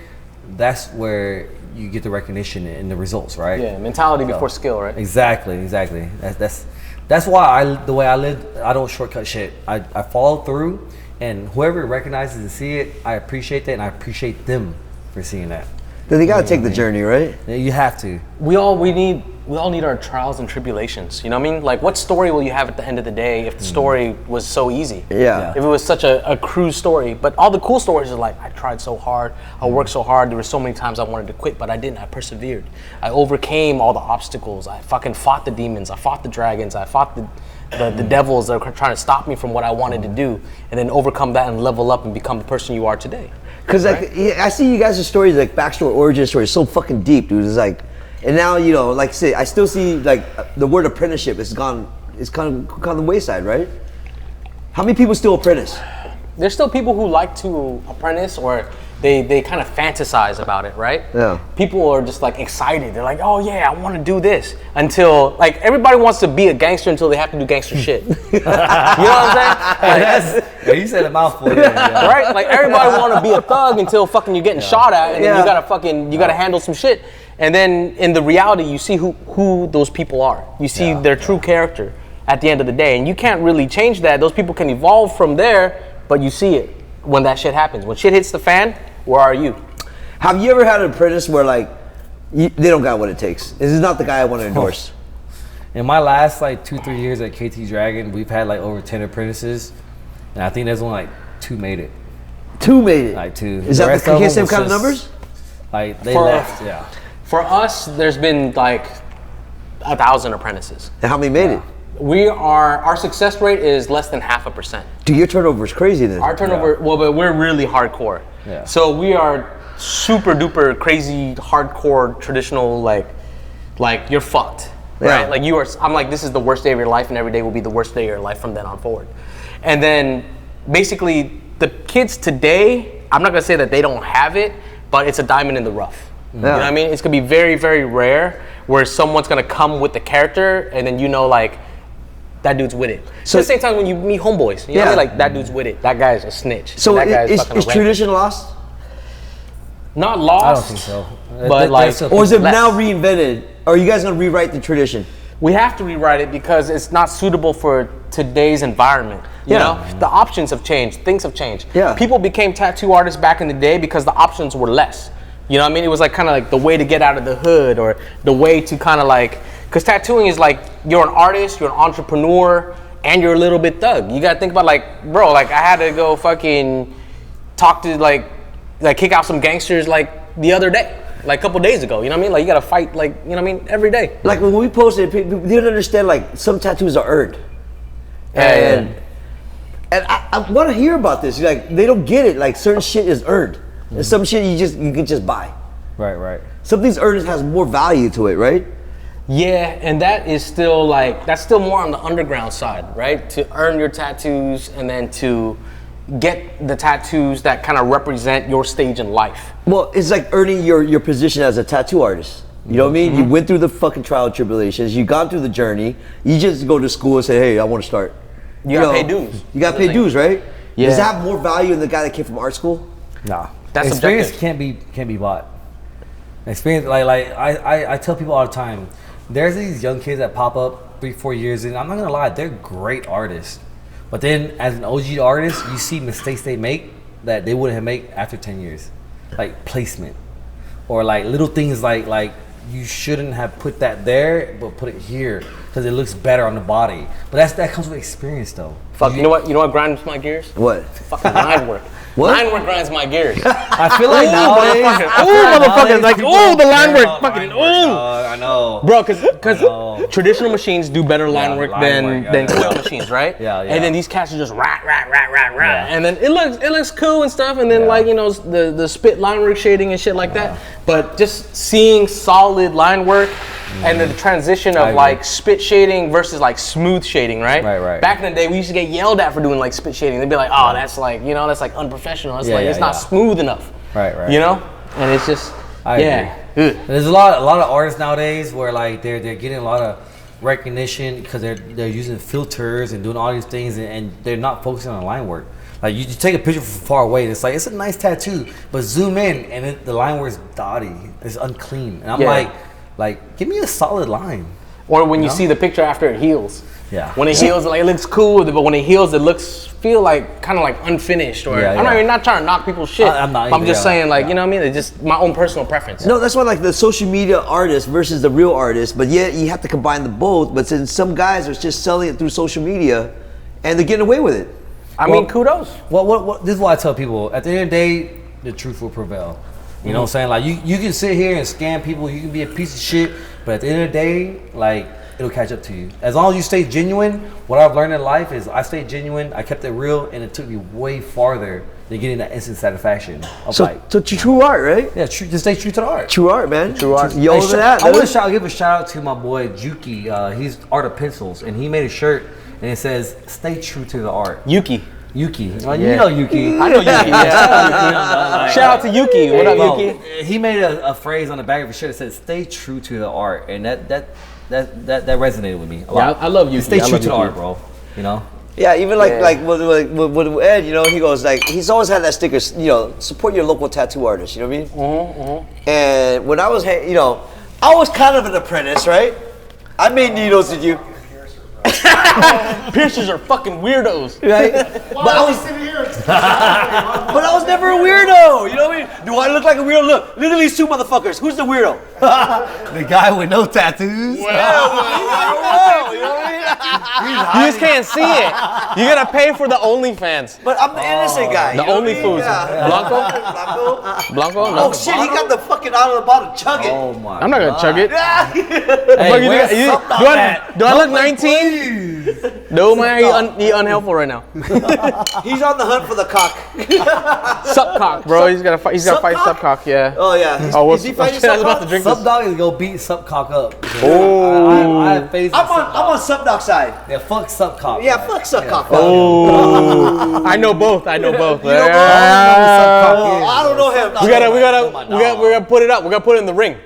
that's where you get the recognition and the results, right? Yeah, mentality before skill, right? Exactly. That's why the way I live, I don't shortcut shit. I follow through, and whoever recognizes and see it, I appreciate that, and I appreciate them for seeing that. Then you gotta take the journey, right? You have to. We all need our trials and tribulations. You know what I mean? Like, what story will you have at the end of the day if the story was so easy? Yeah. If it was such a cruise story. But all the cool stories are like, I tried so hard, I worked so hard, there were so many times I wanted to quit, but I didn't. I persevered. I overcame all the obstacles. I fucking fought the demons. I fought the dragons. I fought the devils that are trying to stop me from what I wanted to do, and then overcome that and level up and become the person you are today. Because like I see you guys' stories, like backstory, origin story, so fucking deep, dude. It's like And now, you know, like I say, I still see like the word apprenticeship is gone. It's kind of the wayside, right? How many people still apprentice? There's still people who like to apprentice, or they kind of fantasize about it, right? Yeah. People are just like excited. They're like, oh yeah, I want to do this. Until like everybody wants to be a gangster until they have to do gangster shit. You know what I'm saying? Yeah, you said a mouthful. Yeah. Right? Like everybody want to be a thug until fucking you're getting shot at, and then you gotta handle some shit. And then in the reality, you see who those people are. You see their true character at the end of the day, and you can't really change that. Those people can evolve from there, but you see it when that shit happens. When shit hits the fan, where are you? Have you ever had an apprentice where like they don't got what it takes? This is not the guy I want to endorse. In my last like 2-3 years at KT Dragon, we've had like over 10 apprentices, and I think there's only like 2 made it. 2 made it. Like 2. Is that the same kind of numbers? Like they left. Yeah. For us, there's been like 1,000 apprentices. And how many made it? Our success rate is less than 0.5%. Dude, your turnover is crazy then. Our turnover, well, but we're really hardcore. Yeah. So we are super duper crazy hardcore traditional, like you're fucked, right? Yeah. Like you are. I'm like, this is the worst day of your life, and every day will be the worst day of your life from then on forward. And then basically the kids today, I'm not gonna say that they don't have it, but it's a diamond in the rough. You know what I mean? It's gonna be very, very rare where someone's gonna come with the character, and then you know, like, that dude's with it. So at the same time when you meet homeboys, you know what I mean? Like, that dude's with it. That guy's a snitch. So that guy's is tradition lost? Not lost. I don't think so. But like, Or is it now reinvented? Or are you guys gonna rewrite the tradition? we have to rewrite it because it's not suitable for today's environment. You know, the options have changed. Things have changed. Yeah. People became tattoo artists back in the day because the options were less. You know what I mean? It was like kind of like the way to get out of the hood, or the way to kind of like, because tattooing is like, you're an artist, you're an entrepreneur, and you're a little bit thug. You gotta think about like, bro, like I had to go fucking talk to like kick out some gangsters like the other day, like a couple days ago. You know what I mean? Like you gotta fight, like, you know what I mean, every day. Like when we posted, people didn't understand like some tattoos are earned. And I want to hear about this. Like they don't get it. Like certain shit is earned, and some shit you can just buy. Right. Something's earned has more value to it, right? Yeah, and that is still like, that's still more on the underground side, right? To earn your tattoos and then to get the tattoos that kind of represent your stage in life. Well, it's like earning your position as a tattoo artist. You know what I mean? You went through the fucking trial and tribulations. You gone through the journey. You just go to school and say, hey, I want to start. You gotta pay dues. You gotta pay dues, right? Yeah. Does that have more value than the guy that came from art school? Nah. That's experience subjective. can't be bought. Experience, like I tell people all the time, there's these young kids that pop up 3-4 years in. I'm not gonna lie, they're great artists. But then as an OG artist, you see mistakes they make that they wouldn't have made after 10 years. Like placement. Or like little things like you shouldn't have put that there, but put it here because it looks better on the body. But that comes with experience though. Fuck, you know what grinds my gears? What? Fucking line work. What? Line work grinds my gears. I feel like nowadays, Motherfuckers, like, the line work, fucking, I know. Bro, because traditional machines do better line work than coil machines, right? Yeah. And then these cats are just rat, and then it looks cool and stuff, and then like, you know, the spit line work shading and shit like that. But just seeing solid line work and then the transition of like spit shading versus like smooth shading, right? Right. Back in the day, we used to get yelled at for doing like spit shading. They'd be like, oh, that's like, you know, that's like unprofessional. It's it's not smooth enough. Right. You know? And it's just, I agree. There's a lot of artists nowadays where like they're getting a lot of recognition because they're using filters and doing all these things and they're not focusing on line work. Like you take a picture from far away and it's like, it's a nice tattoo, but zoom in and the line work is dotty, it's unclean. And I'm like, give me a solid line. Or when you see the picture after it heals. Yeah. When it heals, like, it looks cool, but when it heals, it feel like kind of like unfinished. Or I'm not trying to knock people's shit. I'm just saying, like, you know what I mean? It's just my own personal preference. No, that's why like the social media artist versus the real artist, but yet you have to combine the both. But since some guys are just selling it through social media, and they're getting away with it. I mean, kudos. What this is why I tell people, at the end of the day, the truth will prevail. You know what I'm saying? Like you can sit here and scam people, you can be a piece of shit, but at the end of the day, like it'll catch up to you. As long as you stay genuine, what I've learned in life is I stayed genuine, I kept it real, and it took me way farther than getting that instant satisfaction. So true art, right? Yeah, just stay true to the art. True art, man. True art. You over that? I want to give a shout out to my boy Juki. He's Art of Pencils, and he made a shirt, and it says, "Stay true to the art." Yuki. Yuki. You know Yuki. I know Yuki. Yeah. Shout out to Yuki. What up, Yuki? He made a phrase on the back of his shirt that said, "Stay true to the art," and that resonated with me a lot. Yeah, I love Yuki. Stay true to the art, bro. You know. Yeah, even like with Ed, you know, he goes like he's always had that sticker, you know, support your local tattoo artist. You know what I mean? And when I was, you know, I was kind of an apprentice, right? I made needles with you. Piercers are fucking weirdos. Right? But I was never a weirdo. You know what I mean? Do I look like a weirdo? Look at these two motherfuckers. Who's the weirdo? The guy with no tattoos. You know what I mean? You just can't see it. You gotta pay for the OnlyFans. But I'm the innocent guy. The you know only what I mean? foods. Yeah. Blanco? No. Oh shit, he got the fucking out of the bottle. Chug it. Oh my. I'm not gonna chug it. Hey, where's Do I look 19? No, man, he unhelpful right now. He's on the hunt for the cock. Subcock, bro. He's gotta fight Subcock, yeah. Oh yeah. Oh, Is he fighting I was about to drink Sub this. Dog is gonna beat Subcock up. Oh. I have faith in I'm on Subdoc side. Yeah, fuck Subcock. Yeah, fuck Subcock. Oh. I know both. You know both? Yeah. I don't know him. We gotta put it up. We gotta put it in the ring.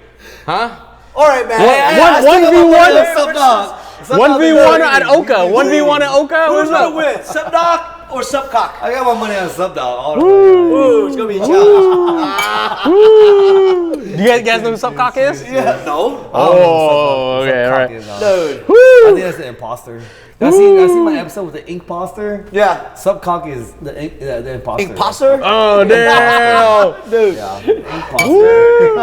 Huh? All right, man. 1v1. 1v1 at Oka. 1v1 at Oka. Who's What's gonna up? win? Subdoc or Subcock? I got my money on Sub Dog all the Ooh, it's gonna be a challenge. Do you guys know who Subcock is? Yeah. No. Oh, okay, all right. Dude. I think that's the imposter. I seen my episode with the Inkposter. Yeah. Subcock is the imposter. Imposter? Oh, damn. Dude. Yeah, imposter.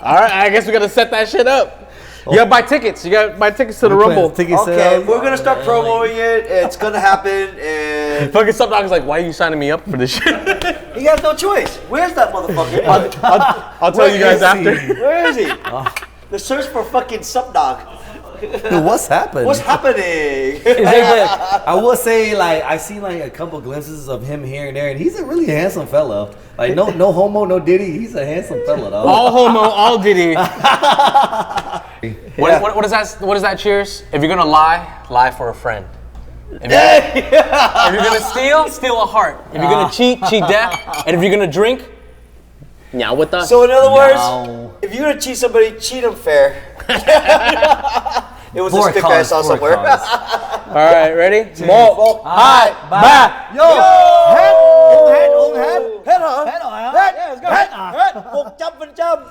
All right, I guess we gotta set that shit up. You gotta buy tickets. You gotta buy tickets to the Rumble. Okay, we're gonna start promoting it. It's gonna happen, and Fucking Subdog is like, why are you signing me up for this shit? he has no choice. Where's that motherfucker? I'll tell you guys after. Where is he? The search for fucking Subdog. What's happening? What's happening? I will say, like, I seen like a couple glimpses of him here and there, and he's a really handsome fella. Like, no homo, no diddy. He's a handsome fella, though. All homo, all diddy. What is that? What is that? Cheers. If you're gonna lie for a friend. If you're gonna steal a heart. If you're gonna cheat death. And if you're gonna drink, Nhậu with us. So in other words, if you're gonna cheat somebody, cheat them fair. It was a sticker I saw somewhere. All right, ready? Một, hai, ba. Yo. Head. 100%.